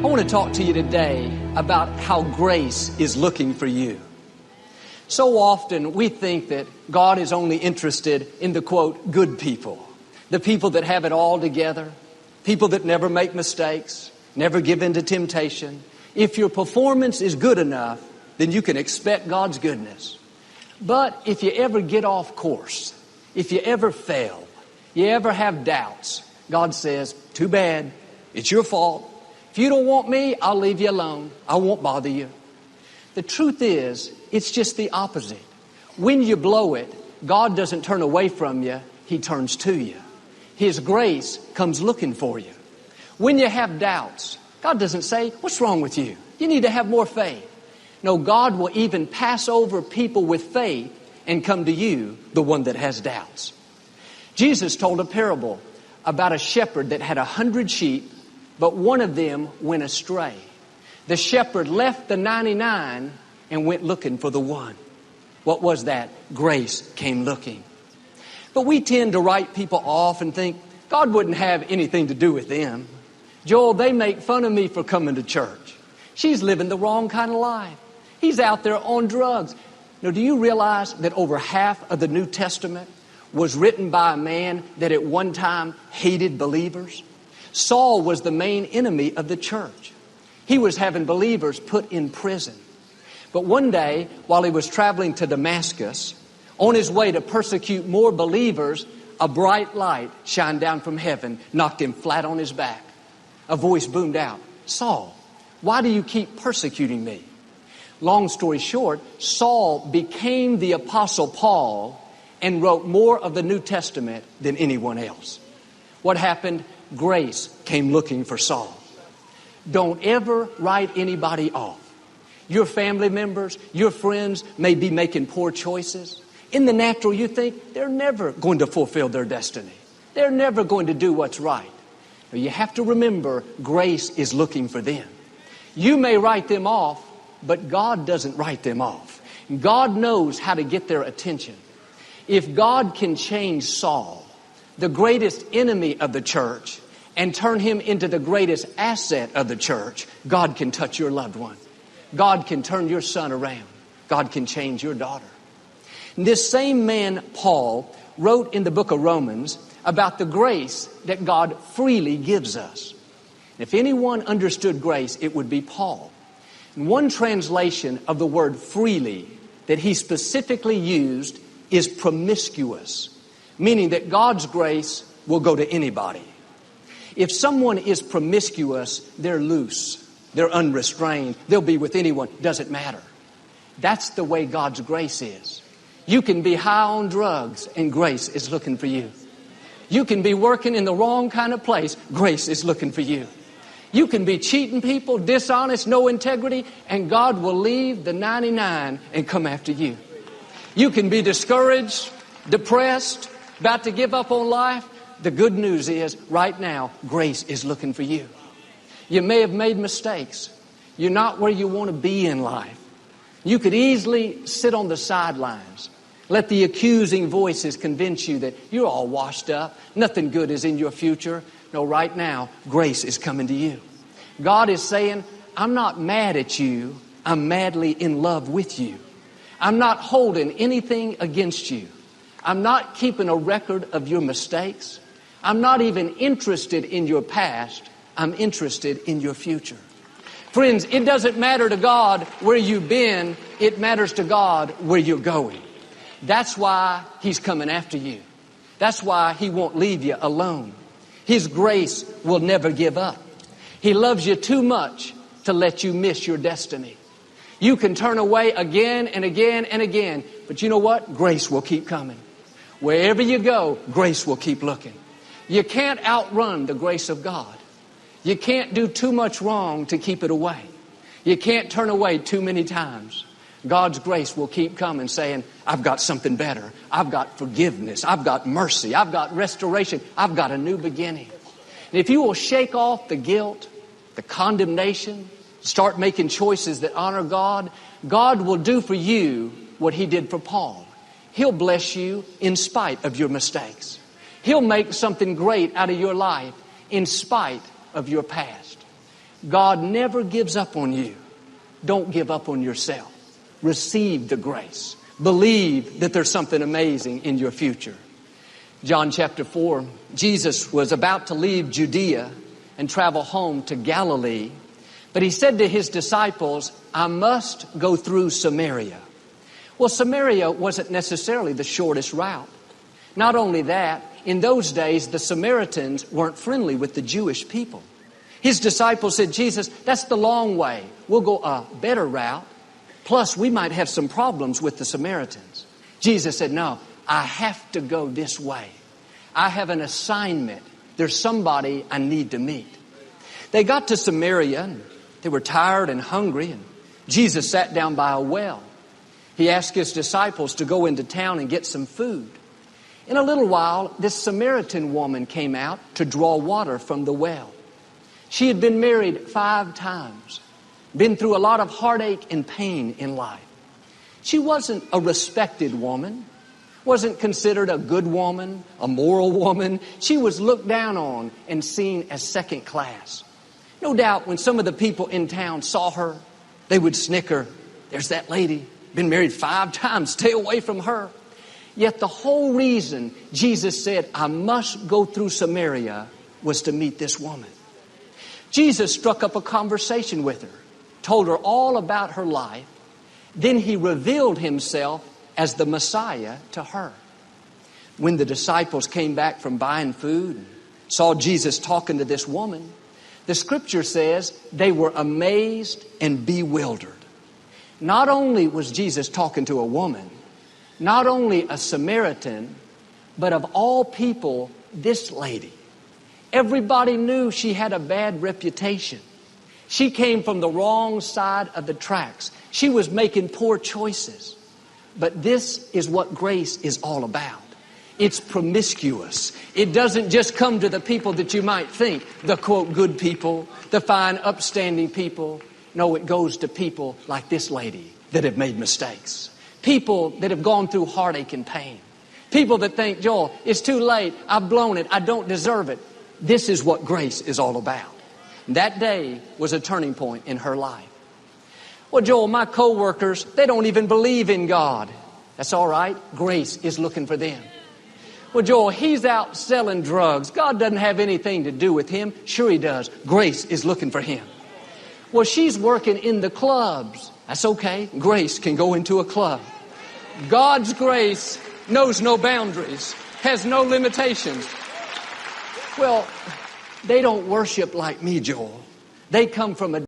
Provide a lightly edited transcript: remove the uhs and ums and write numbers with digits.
I want to talk to you today about how grace is looking for you. So often we think that God is only interested in the, quote, good people, the people that have it all together, people that never make mistakes, never give in to temptation. If your performance is good enough, then you can expect God's goodness. But if you ever get off course, if you ever fail, you ever have doubts, God says, too bad, it's your fault. If you don't want me, I'll leave you alone. I won't bother you. The truth is, it's just the opposite. When you blow it, God doesn't turn away from you, He turns to you. His grace comes looking for you. When you have doubts, God doesn't say, what's wrong with you? You need to have more faith. No, God will even pass over people with faith and come to you, the one that has doubts. Jesus told a parable about a shepherd that had 100 sheep, but one of them went astray. The shepherd left the 99 and went looking for the one. What was that? Grace came looking. But we tend to write people off and think, God wouldn't have anything to do with them. Joel, they make fun of me for coming to church. She's living the wrong kind of life. He's out there on drugs. Now, do you realize that over half of the New Testament was written by a man that at one time hated believers? Saul was the main enemy of the church. He was having believers put in prison. But one day, while he was traveling to Damascus, on his way to persecute more believers, a bright light shined down from heaven, knocked him flat on his back. A voice boomed out, Saul, why do you keep persecuting me? Long story short, Saul became the Apostle Paul and wrote more of the New Testament than anyone else. What happened? Grace came looking for Saul. Don't ever write anybody off. Your family members, your friends may be making poor choices. In the natural, you think they're never going to fulfill their destiny. They're never going to do what's right. Now, you have to remember, grace is looking for them. You may write them off, but God doesn't write them off. God knows how to get their attention. If God can change Saul, the greatest enemy of the church, and turn him into the greatest asset of the church, God can touch your loved one. God can turn your son around. God can change your daughter. And this same man, Paul, wrote in the book of Romans about the grace that God freely gives us. If anyone understood grace, it would be Paul. And one translation of the word freely that he specifically used is promiscuous, meaning that God's grace will go to anybody. If someone is promiscuous, they're loose, they're unrestrained, they'll be with anyone, doesn't matter. That's the way God's grace is. You can be high on drugs and grace is looking for you. You can be working in the wrong kind of place, grace is looking for you. You can be cheating people, dishonest, no integrity, and God will leave the 99 and come after you. You can be discouraged, depressed, about to give up on life. The good news is, right now, grace is looking for you. You may have made mistakes. You're not where you want to be in life. You could easily sit on the sidelines. Let the accusing voices convince you that you're all washed up. Nothing good is in your future. No, right now, grace is coming to you. God is saying, I'm not mad at you. I'm madly in love with you. I'm not holding anything against you. I'm not keeping a record of your mistakes. I'm not even interested in your past. I'm interested in your future. Friends, it doesn't matter to God where you've been. It matters to God where you're going. That's why He's coming after you. That's why He won't leave you alone. His grace will never give up. He loves you too much to let you miss your destiny. You can turn away again and again and again, but you know what? Grace will keep coming. Wherever you go, grace will keep looking. You can't outrun the grace of God. You can't do too much wrong to keep it away. You can't turn away too many times. God's grace will keep coming saying, I've got something better. I've got forgiveness. I've got mercy. I've got restoration. I've got a new beginning. And if you will shake off the guilt, the condemnation, start making choices that honor God, God will do for you what He did for Paul. He'll bless you in spite of your mistakes. He'll make something great out of your life in spite of your past. God never gives up on you. Don't give up on yourself. Receive the grace. Believe that there's something amazing in your future. John chapter 4, Jesus was about to leave Judea and travel home to Galilee. But he said to his disciples, I must go through Samaria. Well, Samaria wasn't necessarily the shortest route. Not only that, in those days, the Samaritans weren't friendly with the Jewish people. His disciples said, Jesus, that's the long way. We'll go a better route. Plus, we might have some problems with the Samaritans. Jesus said, no, I have to go this way. I have an assignment. There's somebody I need to meet. They got to Samaria, and they were tired and hungry, and Jesus sat down by a well. He asked his disciples to go into town and get some food. In a little while, this Samaritan woman came out to draw water from the well. She had been married 5 times, been through a lot of heartache and pain in life. She wasn't a respected woman, wasn't considered a good woman, a moral woman. She was looked down on and seen as second class. No doubt when some of the people in town saw her, they would snicker, there's that lady, been married 5 times, stay away from her. Yet the whole reason Jesus said, I must go through Samaria, was to meet this woman. Jesus struck up a conversation with her, told her all about her life. Then he revealed himself as the Messiah to her. When the disciples came back from buying food and saw Jesus talking to this woman, the scripture says they were amazed and bewildered. Not only was Jesus talking to a woman, not only a Samaritan, but of all people, this lady. Everybody knew she had a bad reputation. She came from the wrong side of the tracks. She was making poor choices. But this is what grace is all about. It's promiscuous. It doesn't just come to the people that you might think, the quote, good people, the fine, upstanding people. No, it goes to people like this lady that have made mistakes. People that have gone through heartache and pain. People that think, Joel, it's too late. I've blown it. I don't deserve it. This is what grace is all about. That day was a turning point in her life. Well, Joel, my co-workers, they don't even believe in God. That's all right. Grace is looking for them. Well, Joel, he's out selling drugs. God doesn't have anything to do with him. Sure he does. Grace is looking for him. Well, she's working in the clubs. That's okay. Grace can go into a club. God's grace knows no boundaries, has no limitations. Well, they don't worship like me, Joel. They come from a